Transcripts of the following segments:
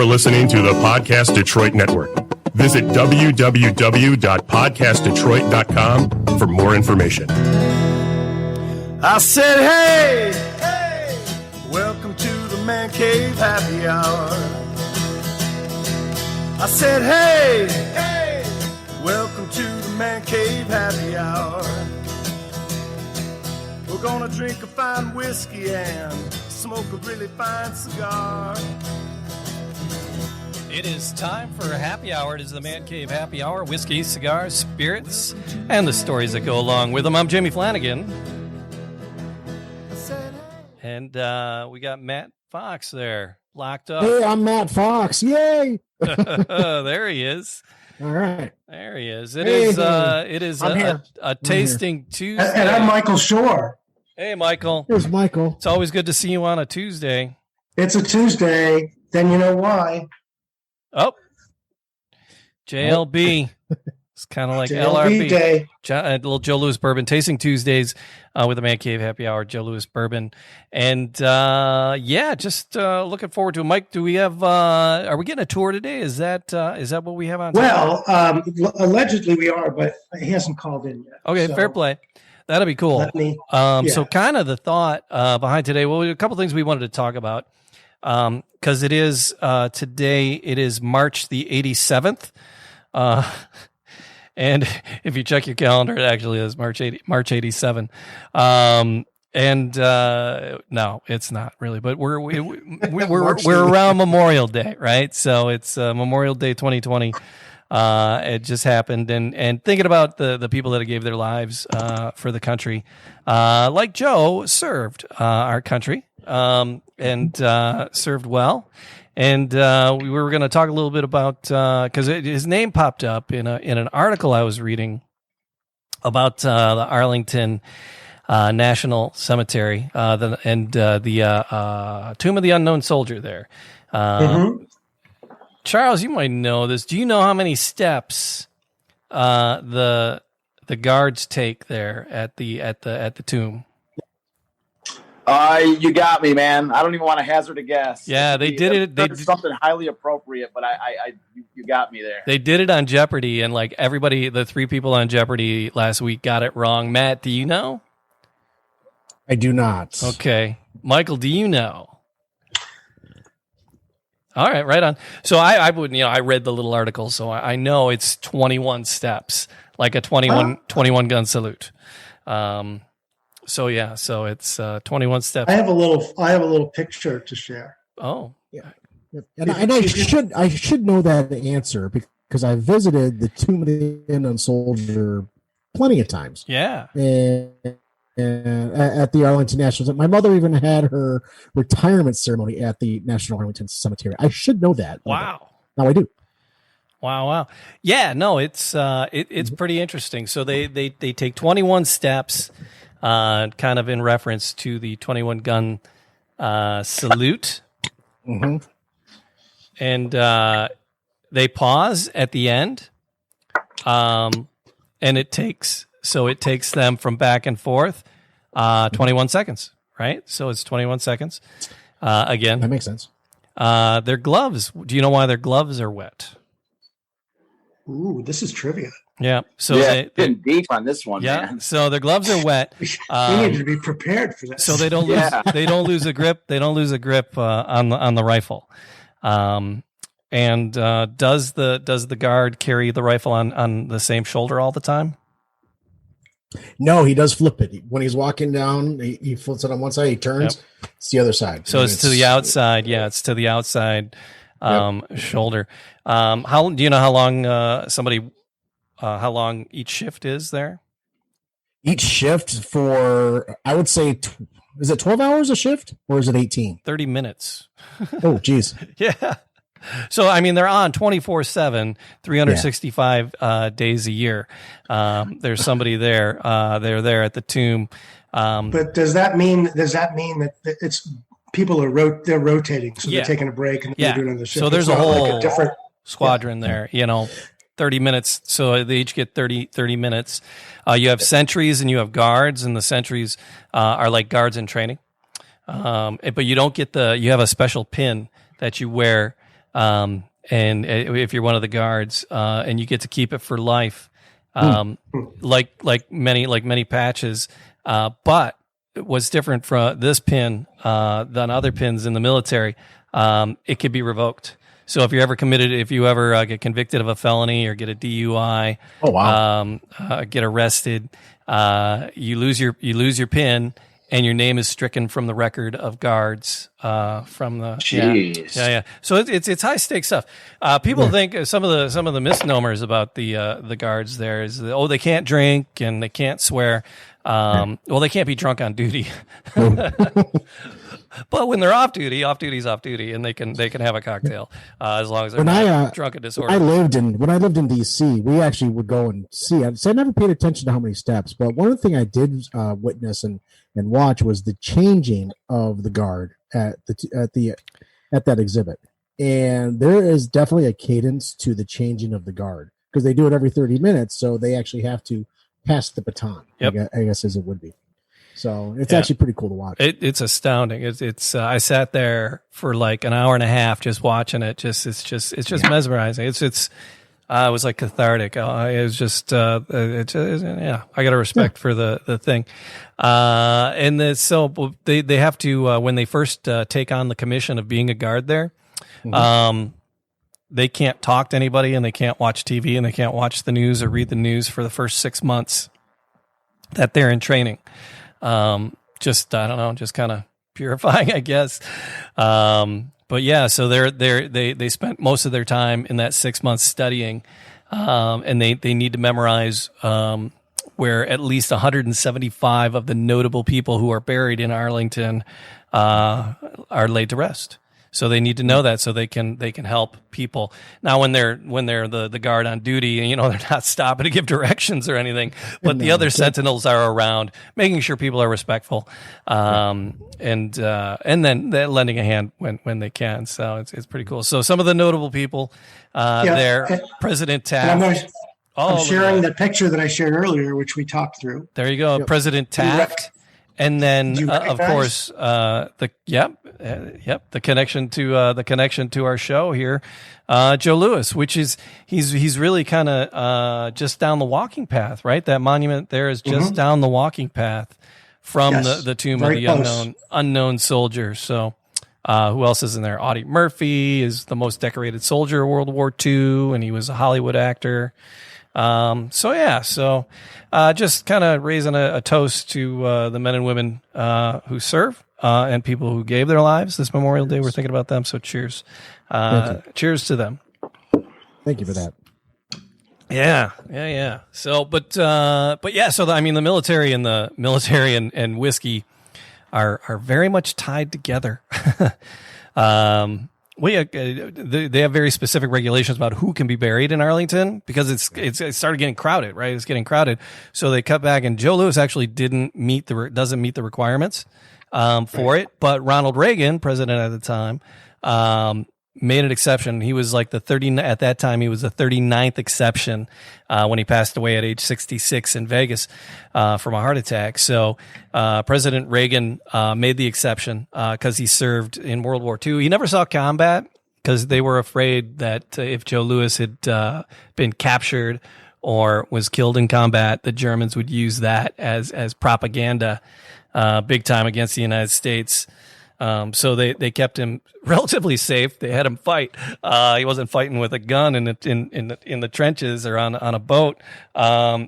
You're listening to the Podcast Detroit Network. Visit www.podcastdetroit.com for more information. I said, hey, welcome to the Man Cave Happy Hour. I said, hey, welcome to the Man Cave Happy Hour. We're gonna drink a fine whiskey and smoke a really fine cigar. It is time for Happy Hour. It is the Man Cave Happy Hour. Whiskey, cigars, spirits, and the stories that go along with them. I'm Jimmy Flanagan. And we got Matt Fox there, locked up. Hey, I'm Matt Fox. Yay! There he is. All right. There he is. It is a tasting Tuesday. And I'm Michael Shore. Hey, Michael. Here's Michael. It's always good to see you on a Tuesday. It's a Tuesday. Then you know why. Oh, JLB. It's kind of like JLB LRB. Day. Little Joe Louis Bourbon Tasting Tuesdays with the Man Cave Happy Hour, Joe Louis Bourbon. And just looking forward to it. Mike, do we have, are we getting a tour today? Is that what we have on? Well, allegedly we are, but he hasn't called in yet. Okay, so fair play. That'll be cool. So kind of the thought behind today, well, a couple things we wanted to talk about. Because it is today, it is March the 87th. And if you check your calendar, it actually is March 87. No, it's not really, but we're around Memorial Day, right? So it's Memorial Day 2020. It just happened, and thinking about the people that gave their lives for the country, like Joe served our country. And served well. And we were going to talk a little bit about, because his name popped up in an article I was reading about the Arlington National Cemetery and the Tomb of the Unknown Soldier there. Charles, you might know this. Do you know how many steps the guards take there at the tomb? You got me, man. I don't even want to hazard a guess. Yeah, they did it. They did something highly appropriate, but you got me there. They did it on Jeopardy, and like everybody, the three people on Jeopardy last week got it wrong. Matt, do you know? I do not. Okay, Michael, do you know? All right, right on. So I would, I read the little article, so I know it's 21 steps, like a 21 gun salute. So it's 21 steps. I have a little picture to share. Oh, yeah. And I should know that answer because I visited the Tomb of the Unknown Soldier plenty of times. Yeah. And at the Arlington National, my mother even had her retirement ceremony at the National Arlington Cemetery. I should know that. Wow. Now I do. Wow. Yeah. No, it's pretty interesting. So they take 21 steps. Kind of in reference to the 21 gun salute. Mm-hmm. And they pause at the end. And it takes them from back and forth 21 seconds, right? So it's 21 seconds. Again. That makes sense. Their gloves. Do you know why their gloves are wet? Ooh, this is trivia. Yeah. So they're getting deep on this one. Yeah. Man. So their gloves are wet. We need to be prepared for that. So they don't lose a grip. They don't lose a grip on the rifle. And does the guard carry the rifle on the same shoulder all the time? No, he does flip it. When he's walking down, he flips it on one side. He turns. Yep. It's the other side. So it's to the outside. Yeah, it's to the outside shoulder. How do you know how long how long each shift is there? Each shift for, I would say, is it 12 hours a shift or is it 18? 30 minutes. Oh, geez. Yeah. So, I mean, they're on 24/7, 365 days a year. There's somebody there. They're there at the tomb. But does that mean that it's people they're rotating, so they're taking a break and they're doing another shift? So there's a whole like a different squadron there, 30 minutes. So they each get 30 minutes. You have sentries and you have guards, and the sentries are like guards in training. But you don't get you have a special pin that you wear And if you're one of the guards, and you get to keep it for life, like many patches. But what's different from this pin than other pins in the military, it could be revoked. So if you ever get convicted of a felony or get a DUI, get arrested, you lose your pin, and your name is stricken from the record of guards. Jeez. Yeah. So it's high stakes stuff. People think some of the misnomers about the guards there is they can't drink and they can't swear. They can't be drunk on duty. But when they're off duty's off duty, and they can have a cocktail as long as they're not drunk and disorderly. When I lived in DC, we actually would go and see. So I never paid attention to how many steps, but one of the things I did witness and watch was the changing of the guard at that exhibit. And there is definitely a cadence to the changing of the guard because they do it every 30 minutes, so they actually have to pass the baton. Yep. I guess as it would be. So it's actually pretty cool to watch. It's astounding. It's I sat there for like an hour and a half just watching it. It's just mesmerizing. It was like cathartic. It was just I got a respect for the thing. So they have to when they first take on the commission of being a guard there. They can't talk to anybody, and they can't watch TV, and they can't watch the news or read the news for the first 6 months that they're in training. Just kind of purifying, I guess. But yeah, so they spent most of their time in that 6 months studying, and they need to memorize, where at least 175 of the notable people who are buried in Arlington, are laid to rest. So they need to know that so they can help people. Now, when they're the guard on duty, and they're not stopping to give directions or anything, but the other sentinels are around, making sure people are respectful, and then they're lending a hand when they can. So it's pretty cool. So some of the notable people there, President Taft. I'm sharing the picture that I shared earlier, which we talked through. There you go, President Taft. And then, of course, the connection to our show here, Joe Louis, which is he's really kind of just down the walking path, right? That monument there is just down the walking path from the tomb of the unknown soldier. So, who else is in there? Audie Murphy is the most decorated soldier of World War II, and he was a Hollywood actor. Just kind of raising a toast to the men and women who serve and people who gave their lives this Memorial Day. We're thinking about them, so cheers. Cheers to them. Thank you for that. Yeah. So, the military and whiskey are very much tied together. They have very specific regulations about who can be buried in Arlington because it started getting crowded, right? It's getting crowded, so they cut back. And Joe Louis actually doesn't meet the requirements for it. But Ronald Reagan, president at the time, made an exception. He was like at that time he was the 39th exception when he passed away at age 66 in Vegas from a heart attack. So President Reagan made the exception because he served in World War II. He never saw combat because they were afraid that if Joe Louis had been captured or was killed in combat, the Germans would use that as propaganda big time against the United States. So they kept him relatively safe. They had him fight. He wasn't fighting with a gun in the trenches or on a boat.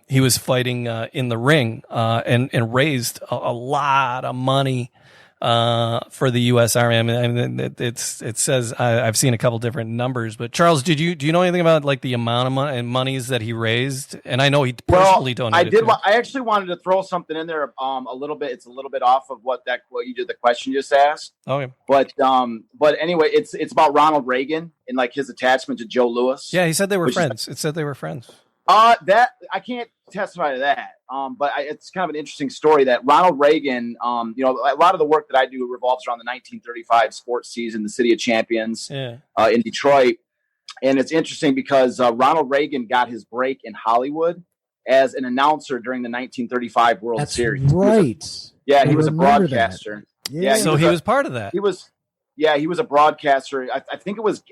He was fighting in the ring and raised a lot of money for the U.S. Army. I mean, it says I've seen a couple different numbers, but Charles, do you know anything about like the amount of monies that he raised? And I know he personally donated. I did. I actually wanted to throw something in there a little bit. It's a little bit off of what you did. The question you just asked. Okay. But anyway, it's about Ronald Reagan and like his attachment to Joe Louis. Yeah, he said they were friends. It said they were friends. That I can't testify to that. But it's kind of an interesting story that Ronald Reagan, a lot of the work that I do revolves around the 1935 sports season, the City of Champions in Detroit. And it's interesting because Ronald Reagan got his break in Hollywood as an announcer during the 1935 World Series. Right. He was a broadcaster. Yeah. So he was part of that. He was. Yeah, he was a broadcaster. I think it was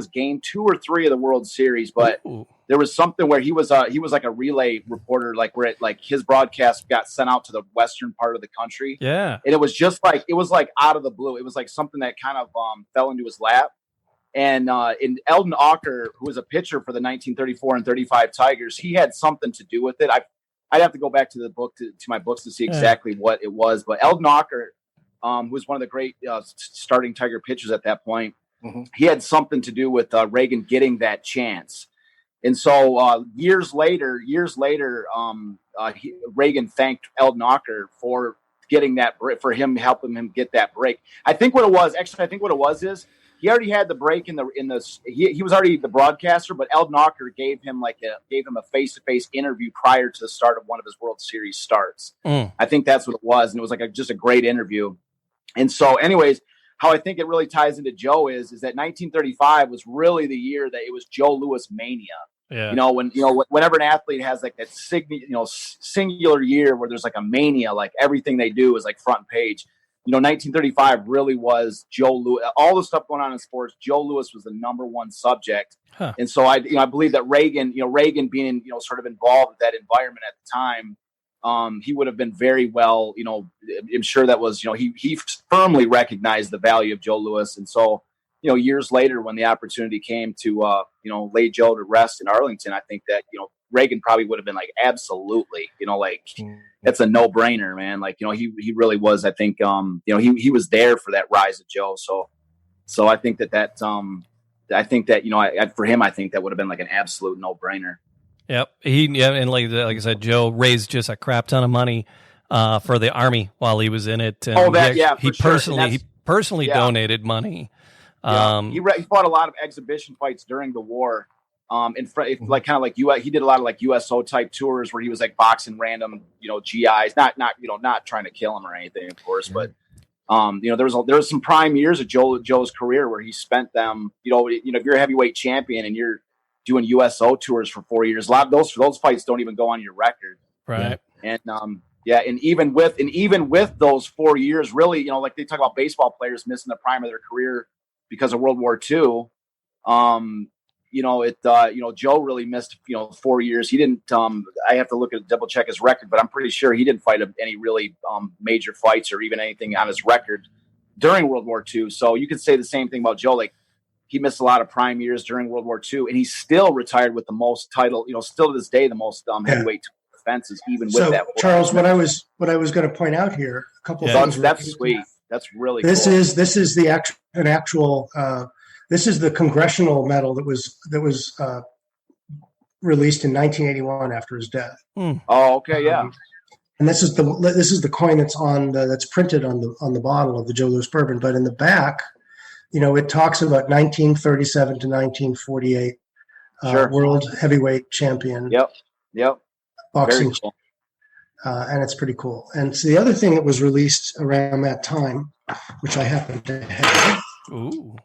game 2 or 3 of the World Series, but there was something where he was like a relay reporter, like where his broadcast got sent out to the western part of the country. Yeah, and it was like out of the blue. It was like something that kind of fell into his lap. And in Eldon Ocker, who was a pitcher for the 1934 and 35 Tigers, he had something to do with it. I'd have to go back to the book to my books to see exactly what it was. But Eldon Ocker, who was one of the great starting Tiger pitchers at that point, he had something to do with Reagan getting that chance. And so years later, Reagan thanked Eldon Ocker for getting that, for him helping him get that break. I think what it was is he already had the break he was already the broadcaster, but Eldon Ocker gave him a face-to-face interview prior to the start of one of his World Series starts. I think that's what it was, and it was just a great interview. And so, anyways, how I think it really ties into Joe is that 1935 was really the year that it was Joe Louis mania. Yeah. Whenever an athlete has like that singular year where there's like a mania, like everything they do is like front page. 1935 really was Joe Louis. All the stuff going on in sports, Joe Louis was the number one subject. Huh. And so I believe that Reagan being, sort of involved with that environment at the time, he would have been very well, I'm sure that was, he firmly recognized the value of Joe Louis. And so, years later, when the opportunity came to, lay Joe to rest in Arlington, I think that, Reagan probably would have been like, absolutely, that's a no brainer, man. Like, he really was, I think, he was there for that rise of Joe. So I think that, for him, I think that would have been like an absolute no brainer. Yep. And like I said, Joe raised just a crap ton of money for the Army while he was in it. And he personally donated money. He fought a lot of exhibition fights during the war. He did a lot of like USO type tours where he was like boxing random, GIs, not trying to kill him or anything, of course, but there was some prime years of Joe's career where he spent them, if you're a heavyweight champion and you're doing USO tours for 4 years, a lot of those fights don't even go on your record. Right. And and even with those 4 years, really, like they talk about baseball players missing the prime of their career because of World War II. Joe really missed, 4 years. He didn't, I have to double check his record, but I'm pretty sure he didn't fight any really major fights or even anything on his record during World War II. So you could say the same thing about Joe. Like, he missed a lot of prime years during World War II, and he's still retired with the most title, still to this day, the most heavyweight defenses, even with that. Charles, what I was going to point out here, a couple of things. That's sweet. That's really cool. This is an actual this is the congressional medal that was released in 1981 after his death. Oh, okay, yeah. And this is the coin that's printed on the bottle of the Joe Louis Bourbon, but in the back, it talks about 1937 to 1948 world heavyweight champion. Yep. Boxing. Very cool. And it's pretty cool. And so the other thing that was released around that time, which I happen to have. Ooh.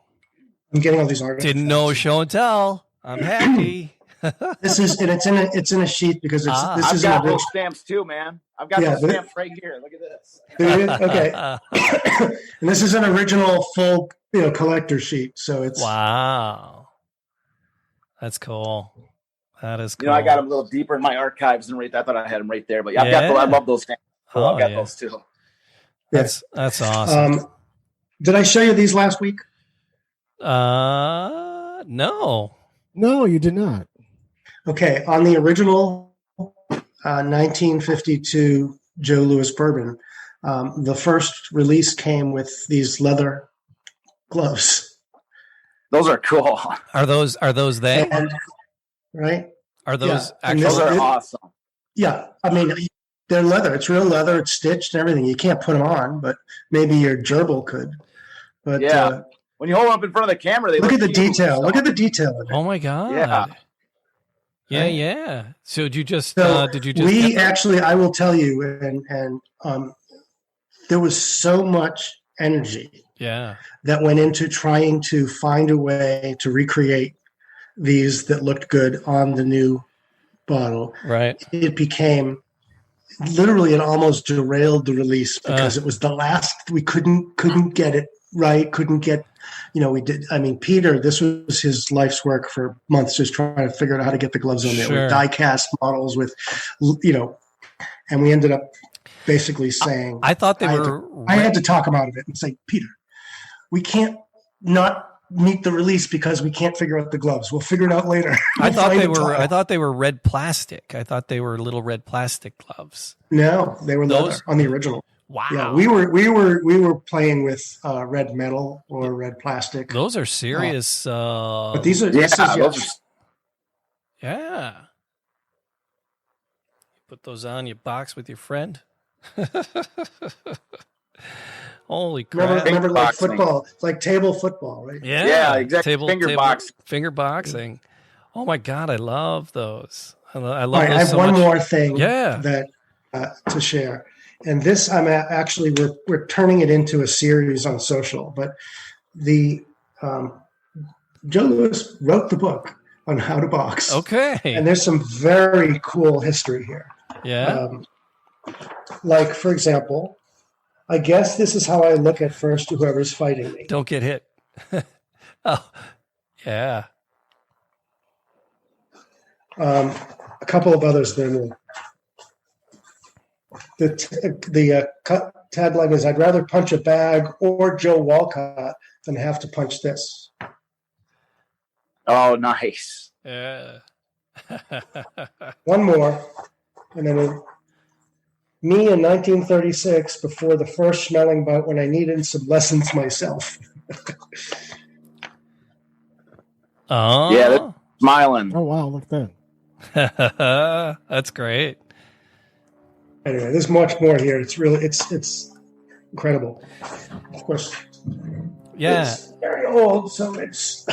I'm getting all these articles. Didn't know show and tell. I'm happy. It's in a sheet because I've got those stamps too, man. I've got those stamps right here. Look at this. Okay. And this is an original full, collector sheet. So it's wow. That's cool. That is cool. I got them a little deeper in my archives and I thought I had them right there, but I love those stamps. I've got those too. That's awesome. Did I show you these last week? No. No, you did not. Okay, on the original 1952 Joe Louis Bourbon, the first release came with these leather gloves. Those are cool. Are those they? Right? Are those actually? Those are awesome. Yeah, I mean, they're leather. It's real leather. It's stitched and everything. You can't put them on, but maybe your gerbil could. But when you hold them up in front of the camera, they look at the detail. Look at the detail. Oh my god! Yeah. So did you just? We actually, I will tell you, and there was so much energy. Yeah. That went into trying to find a way to recreate these that looked good on the new bottle. Right. It became literally, it almost derailed the release because it was the last. We couldn't get it right, couldn't get, we did. I mean, Peter, this was his life's work for months, just trying to figure out how to get the gloves on there with die-cast models with, and we ended up basically saying, I thought I had to talk him out of it and say, Peter, we can't not meet the release because we can't figure out the gloves. We'll figure it out later. I thought they were red plastic. I thought they were little red plastic gloves. No, they were leather on the original. Wow. Yeah, we were playing with red metal or red plastic. Those are serious. But these are yeah. Put those on, you box with your friend. Holy crap! Remember like football, like table football, right? Yeah, exactly. Finger boxing. Oh my God, I love those. I love. Right, those I have one more thing. Yeah. That to share, and this actually we're turning it into a series on social. But the Joe Louis wrote the book on how to box. Okay, and there's some very cool history here. Yeah, like for example. I guess this is how I look at first to whoever's fighting me. Don't get hit. Oh, yeah. A couple of others then. The tagline is, I'd rather punch a bag or Joe Walcott than have to punch this. Oh, nice. Yeah. One more. And then me in 1936, before the first Schmeling bout when I needed some lessons myself. Oh. Yeah, they're smiling. Oh, wow, look at that. That's great. Anyway, there's much more here. It's really, it's incredible. Of course. Yeah. It's very old, so it's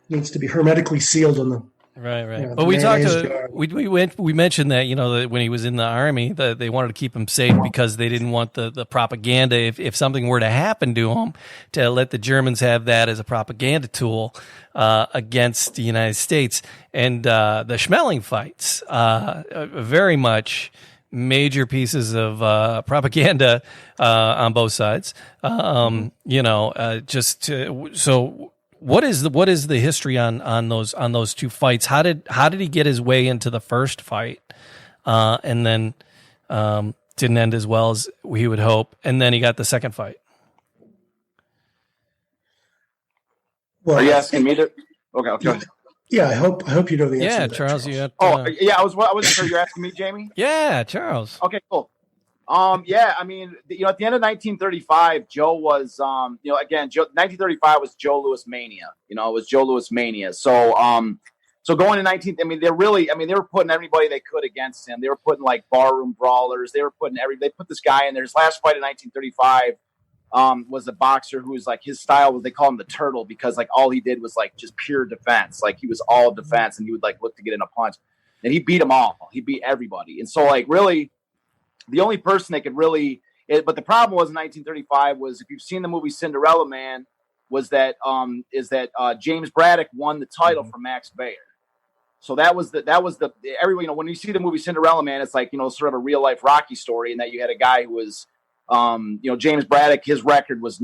needs to be hermetically sealed in the Right. But we talked we mentioned that, that when he was in the Army, that they wanted to keep him safe because they didn't want the propaganda, if something were to happen to him, to let the Germans have that as a propaganda tool against the United States. And the Schmeling fights, very much major pieces of propaganda on both sides. So what is the history on those two fights? How did he get his way into the first fight, and then didn't end as well as he would hope, and then he got the second fight? Well, are you asking me to? Okay. Yeah, I hope you know the answer. Yeah, to that, Charles, you got. I wasn't sure you're asking me, Jamie. Yeah, Charles. Okay, cool. Yeah, I mean, at the end of 1935, Joe was, again, 1935 was Joe Louis mania. It was Joe Louis mania. So, so going to they were putting everybody they could against him. They were putting like barroom brawlers. They put this guy in there. His last fight in 1935 was a boxer who was like, his style was, they call him the Turtle because like all he did was like just pure defense. Like he was all defense and he would like look to get in a punch, and he beat them all. He beat everybody. And so like really, the only person that could really, but the problem was in 1935 was, if you've seen the movie Cinderella Man, was that James Braddock won the title from Max Baer. So that was everybody, when you see the movie Cinderella Man, it's like, sort of a real life Rocky story, and that you had a guy who was, James Braddock, his record was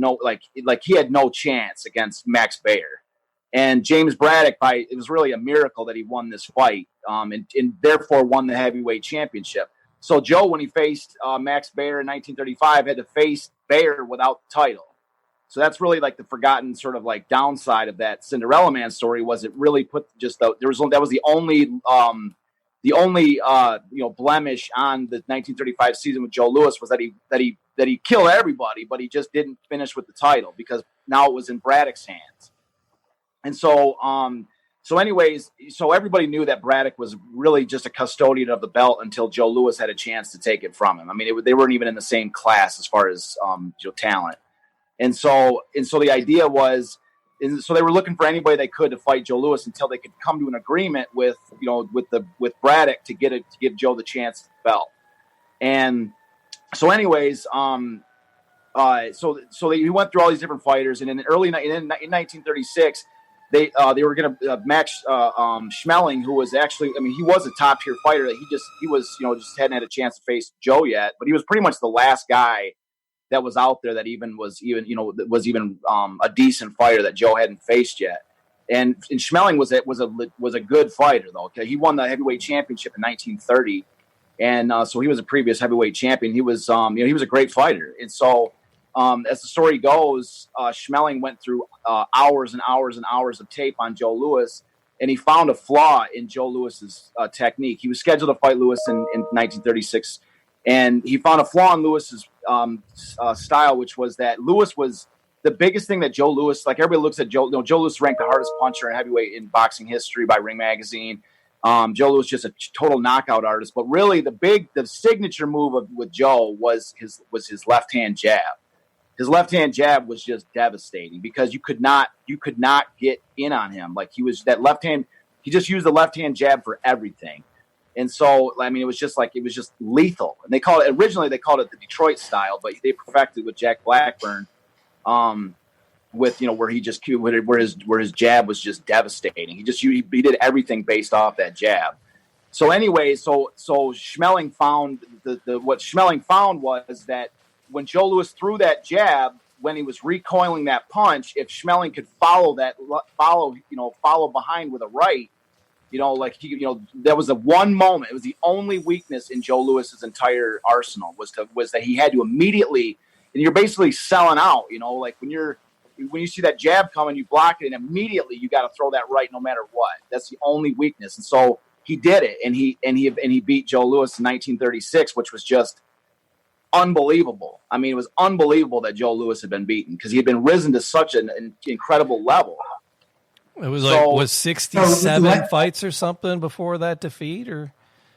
he had no chance against Max Baer. And James Braddock, it was really a miracle that he won this fight, and therefore won the heavyweight championship. So Joe, when he faced Max Baer in 1935, had to face Baer without the title. So that's really like the forgotten sort of like downside of that Cinderella Man story, was it really put just that was the only blemish on the 1935 season with Joe Louis, was that he killed everybody, but he just didn't finish with the title because now it was in Braddock's hands. And so so everybody knew that Braddock was really just a custodian of the belt until Joe Louis had a chance to take it from him. I mean, they weren't even in the same class as far as talent. And so the idea was, so they were looking for anybody they could to fight Joe Louis until they could come to an agreement with Braddock to give Joe the chance to the belt. And so anyways, so he went through all these different fighters, and in 1936. They were going to match Schmeling, who was actually, he was a top tier fighter. That he was, just hadn't had a chance to face Joe yet. But he was pretty much the last guy that was out there that was even a decent fighter that Joe hadn't faced yet. And Schmeling was a good fighter though. Okay, he won the heavyweight championship in 1930, and so he was a previous heavyweight champion. He was he was a great fighter, and so as the story goes, Schmeling went through hours and hours and hours of tape on Joe Louis, and he found a flaw in Joe Louis's technique. He was scheduled to fight Louis in 1936, and he found a flaw in Louis's style, which was that Louis was the biggest thing that Joe Louis, like everybody looks at Joe. Joe Louis ranked the hardest puncher in heavyweight in boxing history by Ring Magazine. Joe Louis just a total knockout artist, but really the signature move with Joe was his left-hand jab. His left-hand jab was just devastating because you could not get in on him. Like he just used the left-hand jab for everything. And so, I mean, it was just lethal. And originally they called it the Detroit style, but they perfected with Jack Blackburn, with, where his jab was just devastating. He did everything based off that jab. So anyway, so Schmeling found what Schmeling found was that when Joe Louis threw that jab, when he was recoiling that punch, if Schmeling could follow behind with a right, there was the one moment. It was the only weakness in Joe Louis's entire arsenal was that he had to immediately, and you're basically selling out. Like when you see that jab coming, you block it, and immediately you got to throw that right no matter what. That's the only weakness, and so he did it, and he beat Joe Louis in 1936, which was just unbelievable. I mean, it was unbelievable that Joe Louis had been beaten because he had been risen to such an incredible level. It was was 67 fights or something before that defeat, or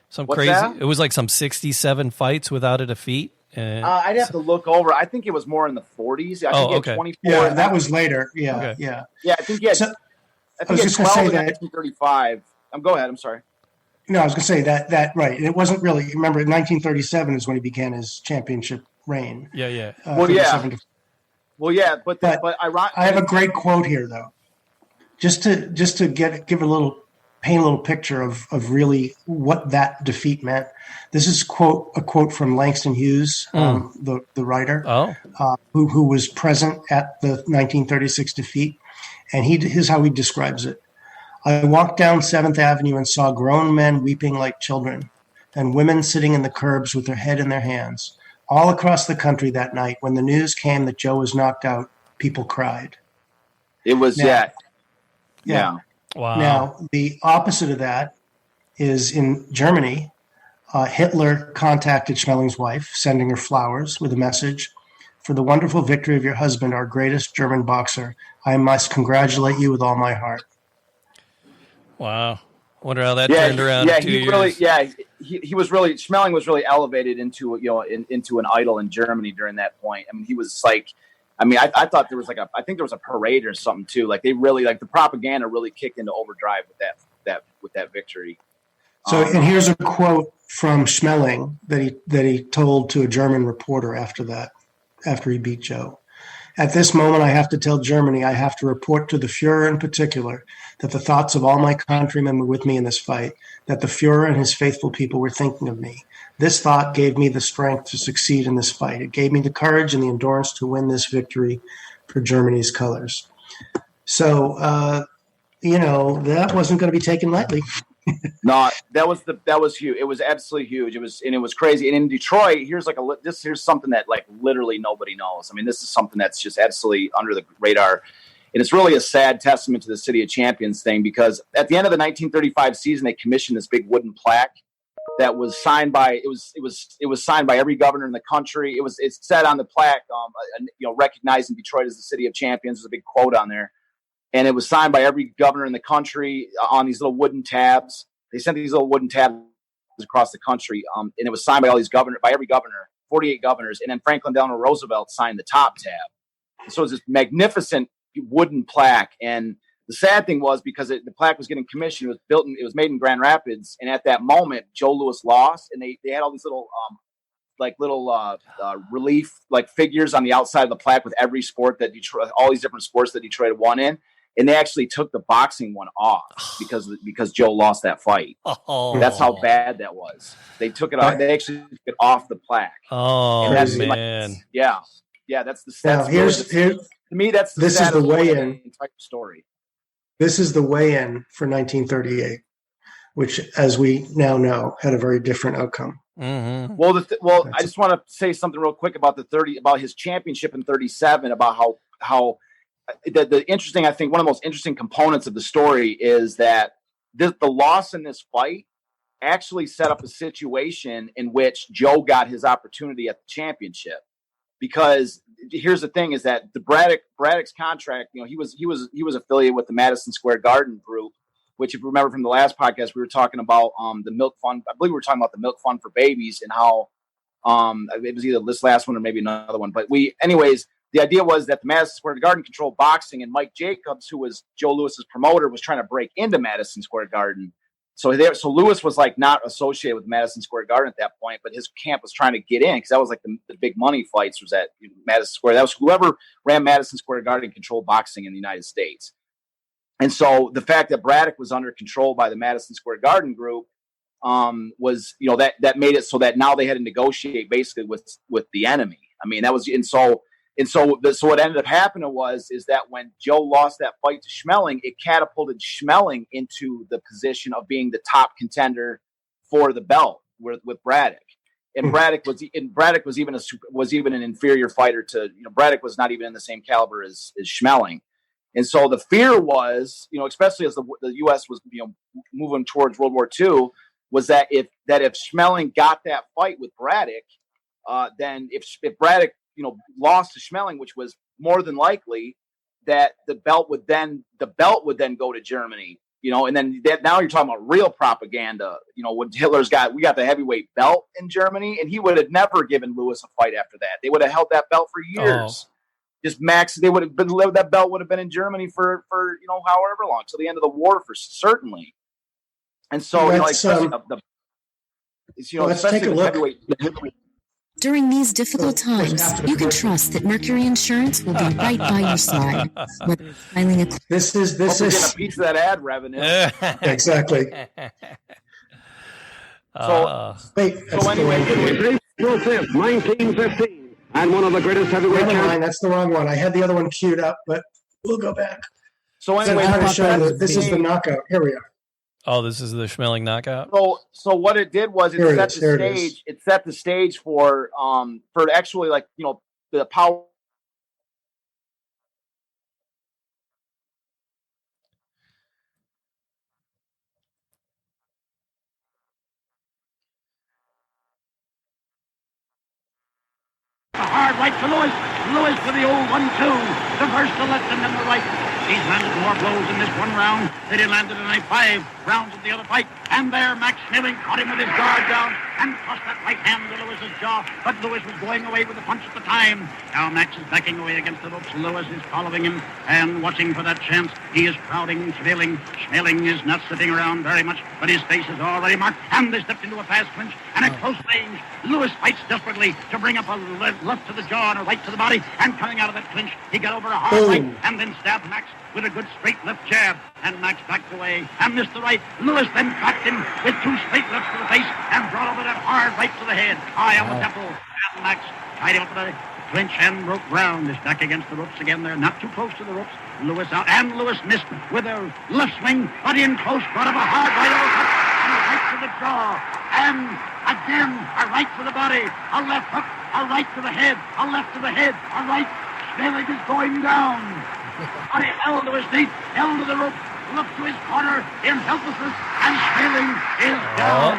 some crazy. That? It was like some 67 fights without a defeat. I'd have to look over. I think it was more in the 40s. I think he had 24. Yeah, that was later. Yeah, okay. yeah. Yeah, I think he had. I think he had 12 in 1935. Go ahead. I'm sorry. No, I was going to say that right. It wasn't really. Remember, 1937 is when he began his champampionship reign. Yeah. Well, yeah, but I have a great quote here, though, just to paint a little picture of really what that defeat meant. This is a quote from Langston Hughes, the writer, who was present at the 1936 defeat, and here's how he describes it. I walked down 7th Avenue and saw grown men weeping like children and women sitting in the curbs with their head in their hands. All across the country that night, when the news came that Joe was knocked out, people cried. It was Yeah. Wow. Now, the opposite of that is in Germany. Hitler contacted Schmeling's wife, sending her flowers with a message. For the wonderful victory of your husband, our greatest German boxer, I must congratulate you with all my heart. Wow. Wonder how that turned around in 2 years. Schmeling was really elevated into an idol in Germany during that point. I mean, he was like, I thought there was I think there was a parade or something too. Like they really, the propaganda really kicked into overdrive with that victory. So, and here's a quote from Schmeling that he told to a German reporter after he beat Joe. At this moment, I have to tell Germany, I have to report to the Fuhrer in particular, that the thoughts of all my countrymen were with me in this fight, that the Fuhrer and his faithful people were thinking of me. This thought gave me the strength to succeed in this fight. It gave me the courage and the endurance to win this victory for Germany's colors. So, that wasn't going to be taken lightly. No, that was huge. It was absolutely huge. It was crazy. And in Detroit, here's something that literally nobody knows. I mean, this is something that's just absolutely under the radar, and it's really a sad testament to the City of Champions thing, because at the end of the 1935 season, they commissioned this big wooden plaque that was signed by signed by every governor in the country. It said on the plaque, recognizing Detroit as the City of Champions. There's a big quote on there. And it was signed by every governor in the country on these little wooden tabs. They sent these little wooden tabs across the country, and it was signed by by every governor, 48 governors. And then Franklin Delano Roosevelt signed the top tab. And so it was this magnificent wooden plaque. And the sad thing was, because the plaque was getting commissioned, it was made in Grand Rapids. And at that moment, Joe Louis lost, and they had all these little relief figures on the outside of the plaque with every sport that Detroit, all these different sports that Detroit had won in. And they actually took the boxing one off because Joe lost that fight. Oh. That's how bad that was. They took it off. They actually took it off the plaque. Oh, man. Yeah. Yeah, that's the Now, to me, that's the this is the weigh-in type of story. This is the weigh-in for 1938, which, as we now know, had a very different outcome. Mm-hmm. Well, I just want to say something real quick about about his championship in 37, about how the interesting, I think one of the most interesting components of the story is that the loss in this fight actually set up a situation in which Joe got his opportunity at the championship. Because here's the thing: is that the Braddock's contract, he was affiliated with the Madison Square Garden group, which, if you remember from the last podcast, we were talking about the milk fund. I believe we were talking about the milk fund for babies and how it was either this last one or maybe another one. But anyways, the idea was that the Madison Square Garden controlled boxing, and Mike Jacobs, who was Joe Louis's promoter, was trying to break into Madison Square Garden. So Louis was like not associated with Madison Square Garden at that point, but his camp was trying to get in because that was like the big money fights was at Madison Square. That was whoever ran Madison Square Garden controlled boxing in the United States. And so the fact that Braddock was under control by the Madison Square Garden group was, that made it so that now they had to negotiate basically with the enemy. I mean, that was, so what ended up happening is that when Joe lost that fight to Schmeling, it catapulted Schmeling into the position of being the top contender for the belt with Braddock. And Braddock was even an inferior fighter to, Braddock was not even in the same caliber as Schmeling. And so the fear was, especially as the U.S. was, moving towards World War II, was that if Schmeling got that fight with Braddock, then if Braddock, lost to Schmeling, which was more than likely, that the belt would then go to Germany, and then now you're talking about real propaganda, when we got the heavyweight belt in Germany, and he would have never given Louis a fight after that. They would have held that belt for years. Just max, they would have been, that belt would have been in Germany for however long, till the end of the war, for certainly. And so, especially let's take a look. During these difficult times, you can trust that Mercury Insurance will be right by your side. Whether it's filing a this is get a piece of that ad revenue. Exactly. April 5th, 1915, and one of the greatest heavyweight champions. That's the wrong one. I had the other one queued up, but we'll go back. So anyway, this is the knockout. Here we are. Oh, this is the Schmeling knockout. So what it did was it set the stage for actually, like, the power. A hard right to Louis. Louis to the old 1-2. The first to left and then the right. He's landed more blows in this one round than he landed in 5 rounds of the other fight. And there, Max Schmeling caught him with his guard down and tossed that right hand to Louis's jaw. But Louis was going away with the punch at the time. Now Max is backing away against the ropes. Louis is following him and watching for that chance. He is crowding Schmeling. Schmeling is not sitting around very much, but his face is already marked. And they stepped into a fast clinch. And at close range, Louis fights desperately to bring up a left to the jaw and a right to the body. And coming out of that clinch, he got over a hard right and then stabbed Max with a good straight left jab, and Max backed away and missed the right. Louis then cracked him with 2 straight lefts to the face and brought over that hard right to the head, high on the temple. And Max tied him up with a clinch and broke ground. Is back against the ropes again. They're not too close to the ropes. Louis out, and Louis missed with a left swing, but in close, brought up a hard right overcut and a right to the jaw. And again, a right to the body, a left hook, a right to the head, a left to the head, a right. Schmeling is going down. But he held to his feet, held to the rope, looked to his corner in helplessness, and Schmeling is down.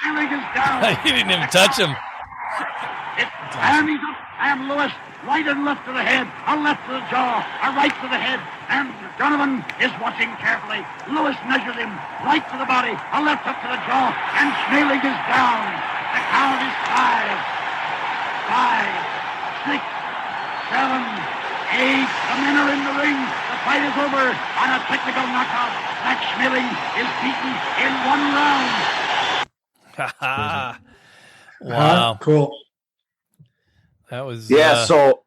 Schmeling is down. He didn't even touch him. And he's up, and Louis, right and left to the head, a left to the jaw, a right to the head, and Donovan is watching carefully. Louis measured him, right to the body, a left hook to the jaw, and Schmeling is down. The count is 5, 6, 7, 8. The men are in the ring. The fight is over on a technical knockout. Max Schmeling is beaten in 1 round. Wow. Cool. That was So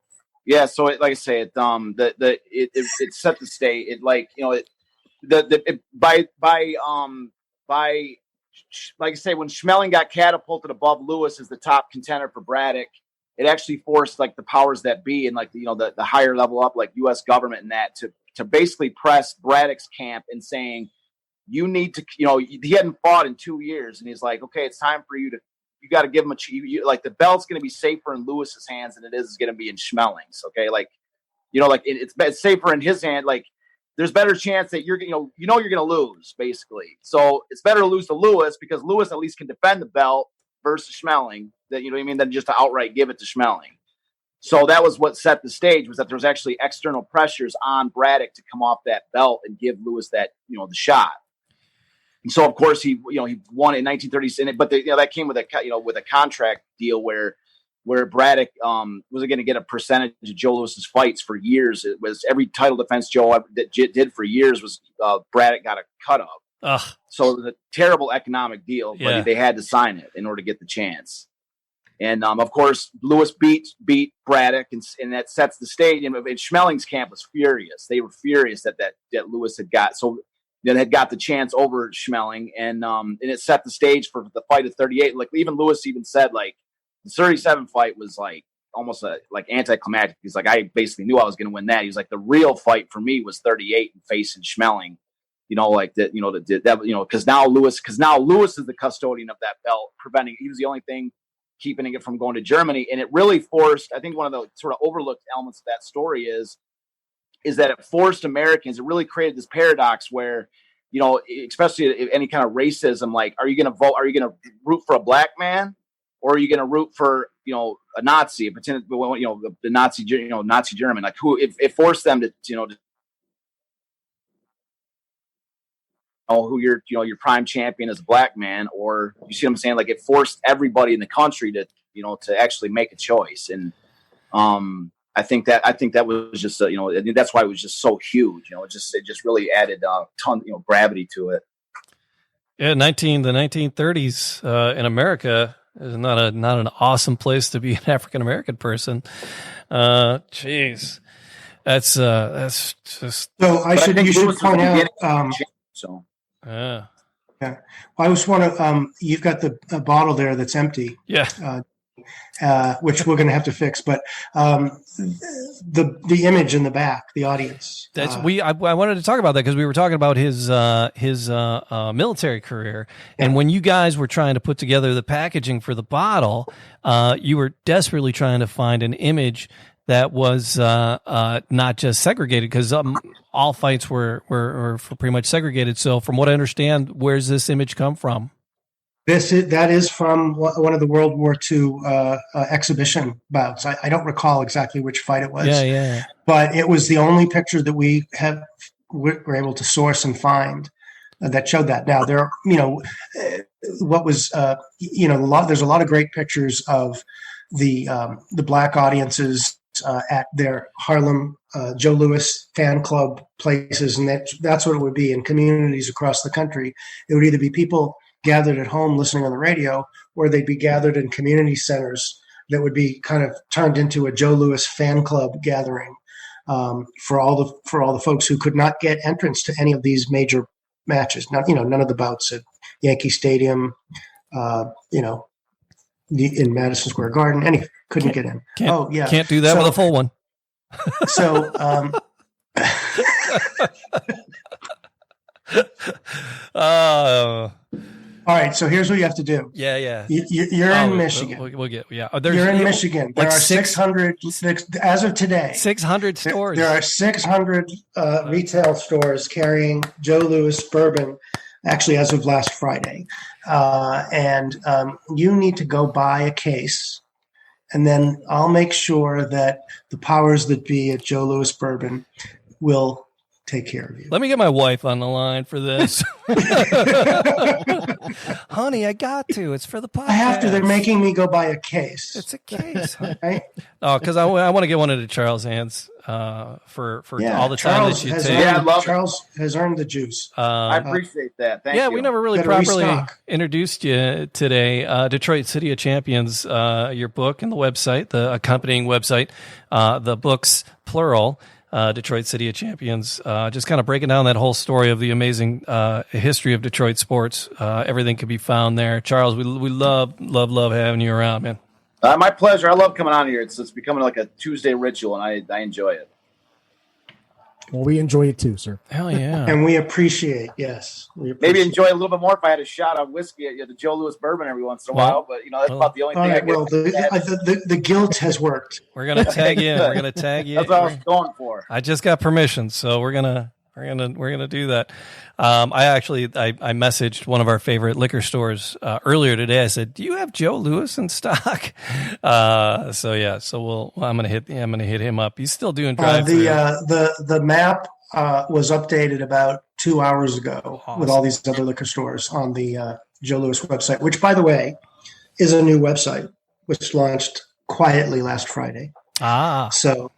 it, like I say, it it set the stage. It, like, by like I say, when Schmeling got catapulted above Louis as the top contender for Braddock, it actually forced like the powers that be and like the higher level up, like U.S. government and that to basically press Braddock's camp and saying, you need to, he hadn't fought in 2 years, and he's like, okay, it's time for you got to give him like the belt's going to be safer in Lewis's hands than it is going to be in Schmeling's. Okay, like it's safer in his hand. Like there's better chance that you're going to lose basically. So it's better to lose to Lewis because Lewis at least can defend the belt versus Schmeling. That than just to outright give it to Schmeling. So that was what set the stage, was that there was actually external pressures on Braddock to come off that belt and give Lewis that the shot. And so of course he won in 1930s, but that came with a contract deal where Braddock was going to get a percentage of Joe Lewis's fights for years. It was every title defense Joe did for years was Braddock got a cut of. Ugh. So it was a terrible economic deal, but they had to sign it in order to get the chance. And of course, Lewis beat Braddock, and that sets the stage. And Schmeling's camp was furious; they were furious that Lewis had got the chance over Schmeling, and it set the stage for the fight of 38. Like even Lewis even said, like the 37 fight was like almost like anticlimactic. He's like, I basically knew I was going to win that. He was like, the real fight for me was 38 and facing Schmeling. Because now Lewis is the custodian of that belt, he was the only thing keeping it from going to Germany. And it really forced, I think one of the sort of overlooked elements of that story is that it forced Americans, it really created this paradox where, especially any kind of racism, like, are you going to root for a black man, or are you going to root for, a Nazi, the Nazi German, like who, it forced them to, who your prime champion is a black man, or you see what I'm saying? Like it forced everybody in the country to actually make a choice. And I think that was just that's why it was just so huge. It just really added a ton gravity to it. Yeah, the 1930s in America is not an awesome place to be an African American person. Jeez, that's just. So you should point out. Yeah. Well, I just want to. You've got the bottle there that's empty. Yeah. Which we're going to have to fix, but the image in the back, the audience. I wanted to talk about that because we were talking about his military career, and when you guys were trying to put together the packaging for the bottle, you were desperately trying to find an image that was not just segregated, because all fights were pretty much segregated. So from what I understand, where's this image come from? That is from one of the World War II exhibition bouts. I don't recall exactly which fight it was. Yeah. But it was the only picture that we were able to source and find that showed that. Now there, there's a lot of great pictures of the black audiences at their Harlem Joe Louis fan club places, and that's what it would be in communities across the country. It would either be people gathered at home listening on the radio, or they'd be gathered in community centers that would be kind of turned into a Joe Louis fan club gathering for all the folks who could not get entrance to any of these major matches. Not none of the bouts at Yankee Stadium, in Madison Square Garden, couldn't get in. Can't do that with a full one. So. All right, so here's what you have to do. Yeah. You're in Michigan. We'll get, yeah. You're in Michigan. There are 600, as of today. 600 stores. There are 600 retail stores carrying Joe Louis bourbon, actually as of last Friday. And you need to go buy a case, and then I'll make sure that the powers that be at Joe Louis Bourbon will take care of you. Let me get my wife on the line for this. Honey, I got to. It's for the podcast. I have to. They're making me go buy a case. It's a case. Huh? Right? Oh, because I want to get one into Charles' hands for all the time that you take. Charles has earned the juice. I appreciate that. Thank you. We never really properly introduced you today. Detroit City of Champions, your book and the website, the accompanying website, the books, plural, Detroit City of Champions, just kind of breaking down that whole story of the amazing history of Detroit sports. Everything can be found there. Charles, we love having you around, man. My pleasure. I love coming on here. It's becoming like a Tuesday ritual, and I enjoy it. Well, we enjoy it too, sir. Hell yeah. And we appreciate, yes. Maybe enjoy a little bit more if I had a shot of whiskey at the Joe Louis Bourbon every once in a while, but that's about the only thing I get. Well, the guilt has worked. We're gonna tag you. We're gonna tag you. That's what I was going for. I just got permission, so we're gonna do that. I messaged one of our favorite liquor stores earlier today. I said, "Do you have Joe Louis in stock?" I'm gonna hit him up. He's still doing drive-thru. The map was updated about 2 hours ago with all these other liquor stores on the Joe Louis website, which, by the way, is a new website which launched quietly last Friday. So.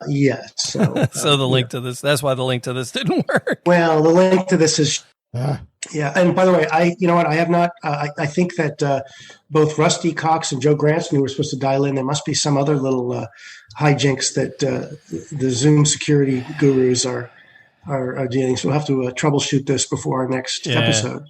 Yeah. So, so the link to this, that's why the link to this didn't work. Well, the link to this is, yeah. And by the way, I have not, I think that both Rusty Cox and Joe Granson, who were supposed to dial in, there must be some other little hijinks that the Zoom security gurus are dealing. So we'll have to troubleshoot this before our next episode.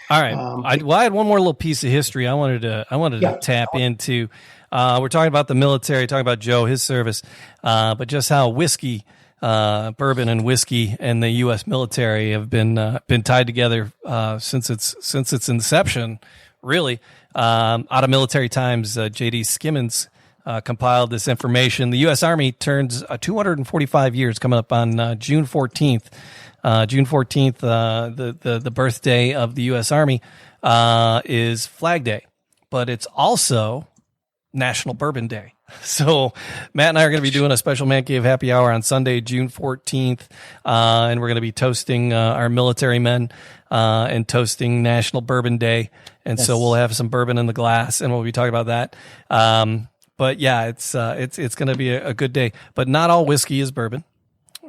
All right. I had one more little piece of history I wanted to tap into. We're talking about the military, talking about Joe, his service, but just how whiskey, bourbon and whiskey and the U.S. military have been tied together since its inception, really. Out of Military Times, J.D. Skimmons compiled this information. The U.S. Army turns 245 years coming up on June 14th. June 14th, the birthday of the U.S. Army is Flag Day, but it's also National Bourbon Day. So Matt and I are going to be doing a special Man Cave happy hour on Sunday, June 14th, and we're going to be toasting our military men and toasting National Bourbon Day. And so we'll have some bourbon in the glass, and we'll be talking about that. But yeah, it's going to be a good day. But not all whiskey is bourbon.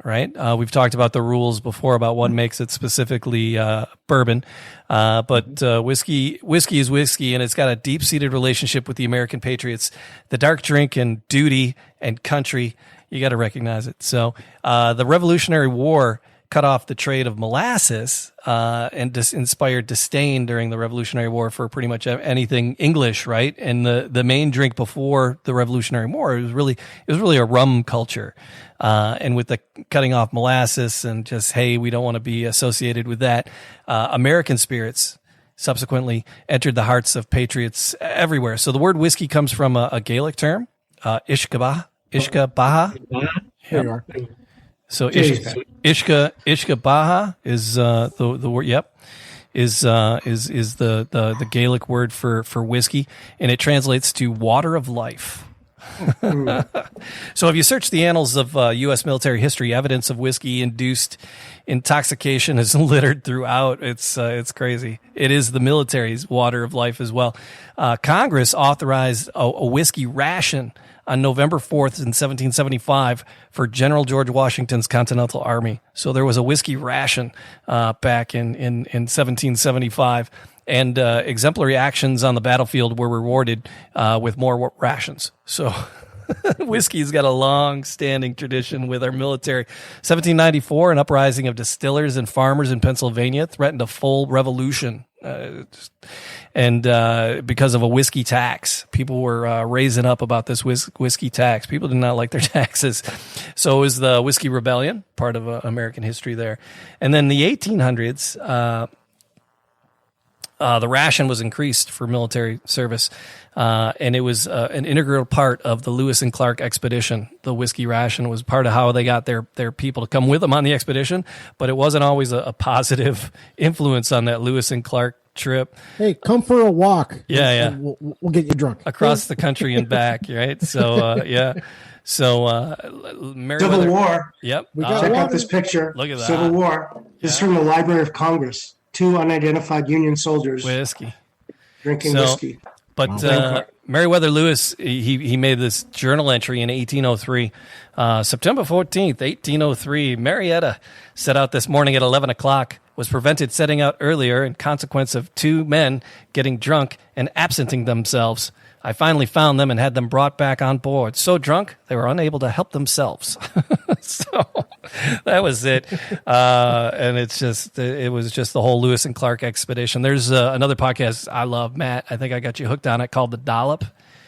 Right. We've talked about the rules before about what makes it specifically bourbon. But whiskey is whiskey, and it's got a deep-seated relationship with the American patriots. The dark drink and duty and country, you got to recognize it. So the Revolutionary War cut off the trade of molasses and inspired disdain during the Revolutionary War for pretty much anything English, right? And the main drink before the Revolutionary War it was really a rum culture. And with the cutting off molasses and just, hey, we don't want to be associated with that, American spirits subsequently entered the hearts of patriots everywhere. So the word whiskey comes from a Gaelic term, Ishka Baha. There you are. So Ishka Baha is the word. Yep, is the Gaelic word for whiskey, and it translates to water of life. So if you search the annals of U.S. military history, evidence of whiskey-induced intoxication is littered throughout. It's crazy. It is the military's water of life as well. Congress authorized a whiskey ration on November 4th in 1775 for General George Washington's Continental Army. So there was a whiskey ration back in 1775. And exemplary actions on the battlefield were rewarded with more rations. So whiskey's got a long-standing tradition with our military. 1794, an uprising of distillers and farmers in Pennsylvania threatened a full revolution. And because of a whiskey tax, people were raising up about this whiskey tax. People did not like their taxes. So it was the Whiskey Rebellion, part of American history there. And then the 1800s, the ration was increased for military service, and it was an integral part of the Lewis and Clark expedition. The whiskey ration was part of how they got their people to come with them on the expedition, but it wasn't always a positive influence on that Lewis and Clark trip. Hey, come for a walk. Yeah. We'll get you drunk. Across the country and back, right? So, yeah. So, Civil War. Yep. Check out this picture. Look at that. Civil War. This is from the Library of Congress. 2 unidentified Union soldiers whiskey drinking whiskey. But Meriwether Lewis, he made this journal entry in 1803. September 14th, 1803, Marietta set out this morning at 11 o'clock, was prevented setting out earlier in consequence of 2 men getting drunk and absenting themselves. I finally found them and had them brought back on board. So drunk, they were unable to help themselves. So that was it. And it was just the whole Lewis and Clark expedition. There's another podcast I love, Matt. I think I got you hooked on it, called The Dollop.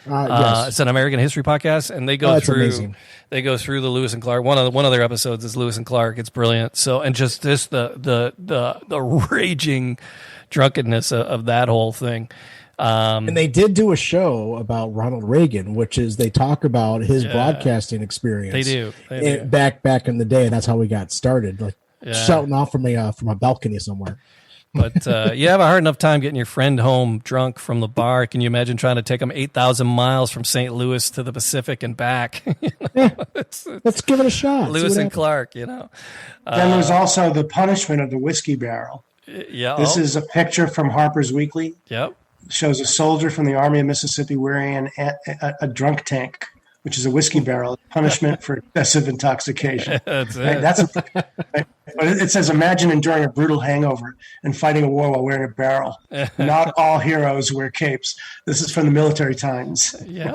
Yes. It's an American history podcast, and they go through amazing. They go through the Lewis and Clark. One of their episodes is Lewis and Clark. It's brilliant. So, and just the raging drunkenness of that whole thing. And they did do a show about Ronald Reagan, which is they talk about his broadcasting experience. They do. Back in the day. That's how we got started, like shouting off from a balcony somewhere. But you have a hard enough time getting your friend home drunk from the bar. Can you imagine trying to take them 8,000 miles from St. Louis to the Pacific and back? Let's give it a shot. Lewis and Clark, you know. Then there's also the punishment of the whiskey barrel. Yeah. This is a picture from Harper's Weekly. Yep. Shows a soldier from the Army of Mississippi wearing a drunk tank, which is a whiskey barrel, punishment for excessive intoxication. That's Right? it. But it says, imagine enduring a brutal hangover and fighting a war while wearing a barrel. Not all heroes wear capes. This is from the Military Times. Yeah.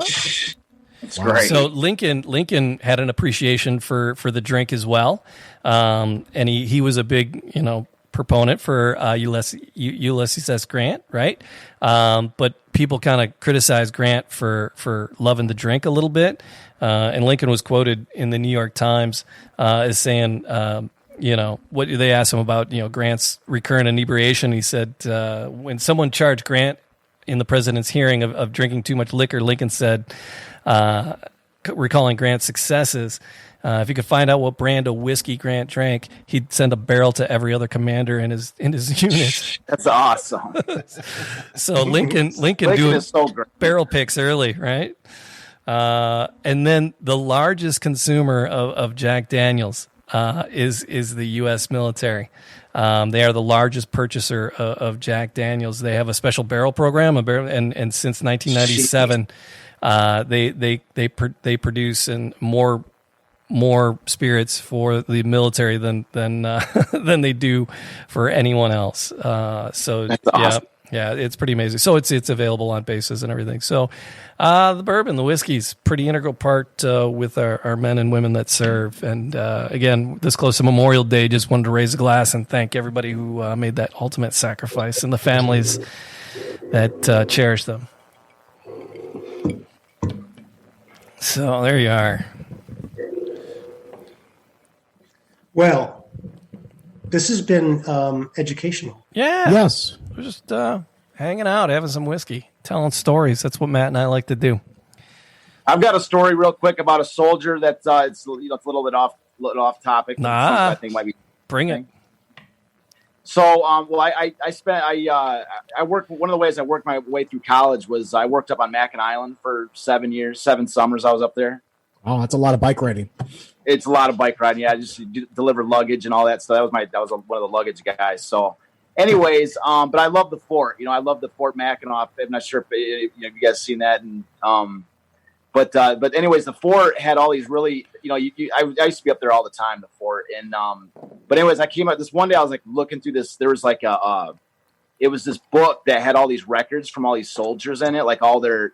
It's great. So Lincoln had an appreciation for the drink as well. And he was a big, proponent for Ulysses S. Grant, right? But people kind of criticized Grant for loving the drink a little bit. And Lincoln was quoted in the New York Times as saying, what they asked him about, Grant's recurrent inebriation. He said, when someone charged Grant in the president's hearing of drinking too much liquor, Lincoln said, recalling Grant's successes, if he could find out what brand of whiskey Grant drank, he'd send a barrel to every other commander in his unit. That's awesome. So Lincoln doing barrel picks early, right? And then the largest consumer of Jack Daniels is the U.S. military. They are the largest purchaser of Jack Daniels. They have a special barrel program, and since 1997, they produce more spirits for the military than they do for anyone else. So that's awesome. Yeah, it's pretty amazing. So it's available on bases and everything. So the bourbon, the whiskey's pretty integral part with our men and women that serve. And again, this close to Memorial Day, just wanted to raise a glass and thank everybody who made that ultimate sacrifice and the families that cherish them. So there you are. Well, this has been educational. Yeah. Yes. We're just hanging out, having some whiskey, telling stories. That's what Matt and I like to do. I've got a story real quick about a soldier that's it's a little bit off topic. I think might be bring it. So, I worked. One of the ways I worked my way through college was I worked up on Mackinac Island for 7 summers. I was up there. Oh, that's a lot of bike riding. It's a lot of bike riding. Yeah, I just delivered luggage and all that stuff. That was one of the luggage guys. So, anyways, but I love the fort. I love the Fort Mackinac. I'm not sure if you guys seen that. And but anyways, the fort had all these really. I used to be up there all the time. The fort and but anyways, I came out this one day. I was like looking through this. There was like it was this book that had all these records from all these soldiers in it, like all their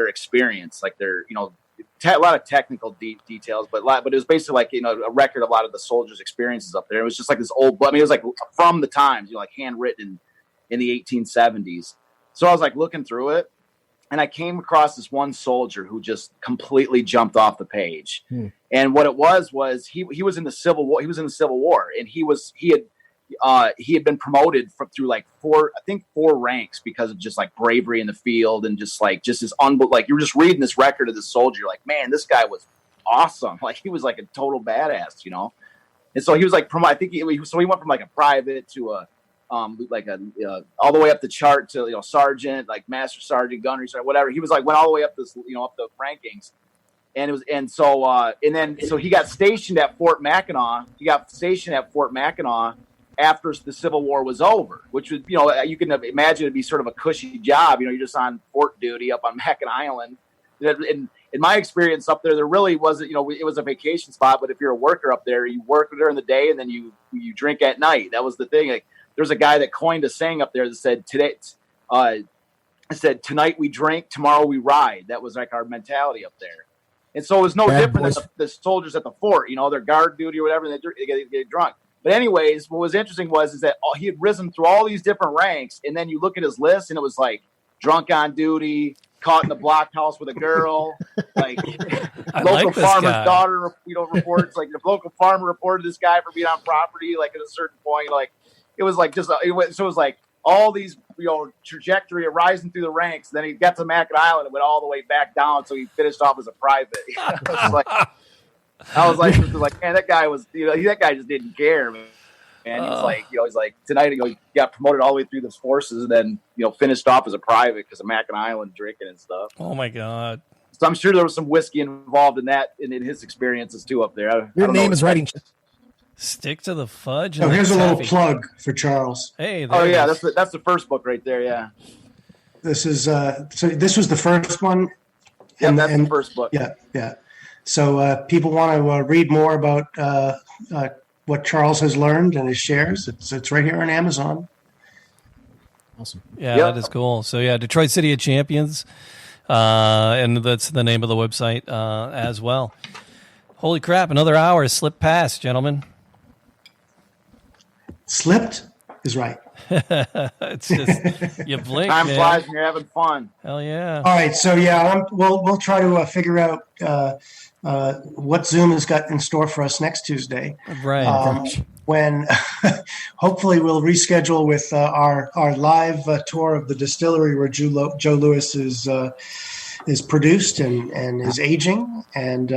experience, like their a lot of technical details, but it was basically like a record of a lot of the soldiers' experiences up there. It was just like this old book. I mean, it was like from the times, like handwritten in the 1870s. So I was like looking through it, and I came across this one soldier who just completely jumped off the page. And what it was he was in the Civil War. He was in the Civil War, and he had been promoted through like four ranks because of just like bravery in the field and just this like you were just reading this record of this soldier. You're like, man, this guy was awesome. Like he was like a total badass, And so he was like he went from like a private to a all the way up the chart to sergeant, like master sergeant, gunnery sergeant, whatever. He was like went all the way up this up the rankings. And so he got stationed at Fort Mackinac. After the Civil War was over, which was, you can imagine it'd be sort of a cushy job. You're just on fort duty up on Mackinac Island. In my experience up there really wasn't, it was a vacation spot, but if you're a worker up there, you work during the day and then you drink at night. That was the thing. Like, there's a guy that coined a saying up there that said, tonight we drink, tomorrow we ride. That was like our mentality up there. And so it was no different than the soldiers at the fort, their guard duty or whatever, they get drunk. But anyways, what was interesting is that he had risen through all these different ranks, and then you look at his list, and it was like drunk on duty, caught in the blockhouse with a girl. Like I local like this farmer's guy. daughter, reports like the local farmer reported this guy for being on property. Like at a certain point, like it was like it was like all these trajectory of rising through the ranks. Then he got to Mackinac Island and went all the way back down, so he finished off as a private. I was like, man, that guy was that guy just didn't care, man. And he's like tonight he got promoted all the way through the forces and then finished off as a private because of Mackinac Island drinking and stuff. Oh my God! So I'm sure there was some whiskey involved in that in his experiences too up there. Your name is writing. Stick to the fudge. Oh, here's a little plug for Charles. Hey, that's the first book right there. Yeah, this is so this was the first one. Yeah, that's the first book. Yeah. So people want to read more about what Charles has learned and his shares. It's right here on Amazon. Awesome. Yeah, that is cool. So yeah, Detroit City of Champions, and that's the name of the website as well. Holy crap! Another hour has slipped past, gentlemen. Slipped is right. It's just you blink. Time flies when you're having fun. Hell yeah! All right, so we'll try to figure out what Zoom has got in store for us next Tuesday. Right. When hopefully we'll reschedule with our live tour of the distillery where Joe Louis is produced and is aging, and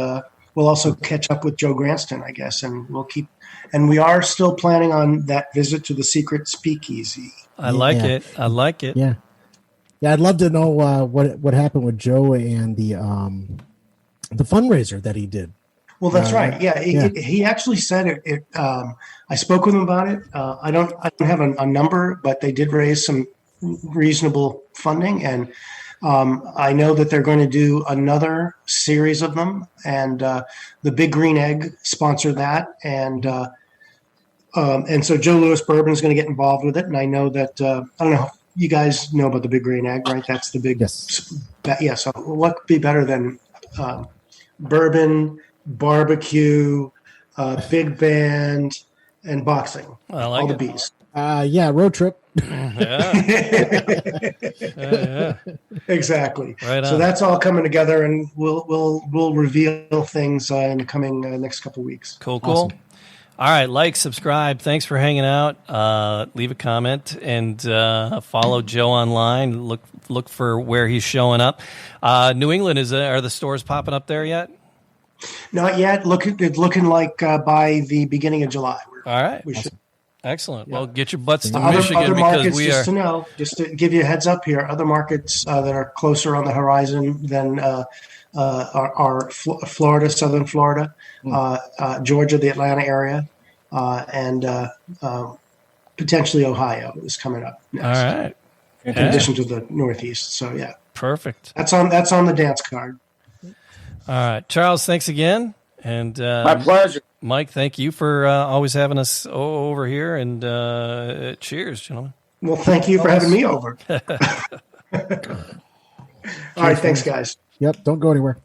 we'll also catch up with Joe Granston, I guess, and we'll keep. And we are still planning on that visit to the secret speakeasy. I like it. I like it. Yeah. Yeah, I'd love to know what happened with Joe and the fundraiser that he did. Well, that's right. Yeah, he actually said it. I spoke with him about it. I don't have a number, but they did raise some reasonable funding, and I know that they're going to do another series of them, and the Big Green Egg sponsored that, and so Joe Louis Bourbon is going to get involved with it. And I know that I don't know. You guys know about the Big Green Egg, right? That's the big. Yes. Yeah. So what could be better than bourbon, barbecue, big band, and boxing? I like all it. the B's. Road trip. Yeah. Exactly. Right on. So that's all coming together, and we'll reveal things in the coming next couple of weeks. Cool. Awesome. All right, like, subscribe. Thanks for hanging out. Leave a comment and follow Joe online. Look for where he's showing up. New England, are the stores popping up there yet? Not yet. It's looking like by the beginning of July. All right. We should. Excellent. Yeah. Well, get your butts to Other Michigan markets, because we are. Just to give you a heads up here, other markets that are closer on the horizon than are Florida, Southern Florida, Georgia, the Atlanta area, and potentially Ohio is coming up next. All right. In addition to the Northeast. So yeah. Perfect. That's on the dance card. All right. Charles, thanks again. And my pleasure. Mike, thank you for always having us over here. And cheers, gentlemen. Well, thank you for having me over. All right. Thanks, guys. Yep. Don't go anywhere.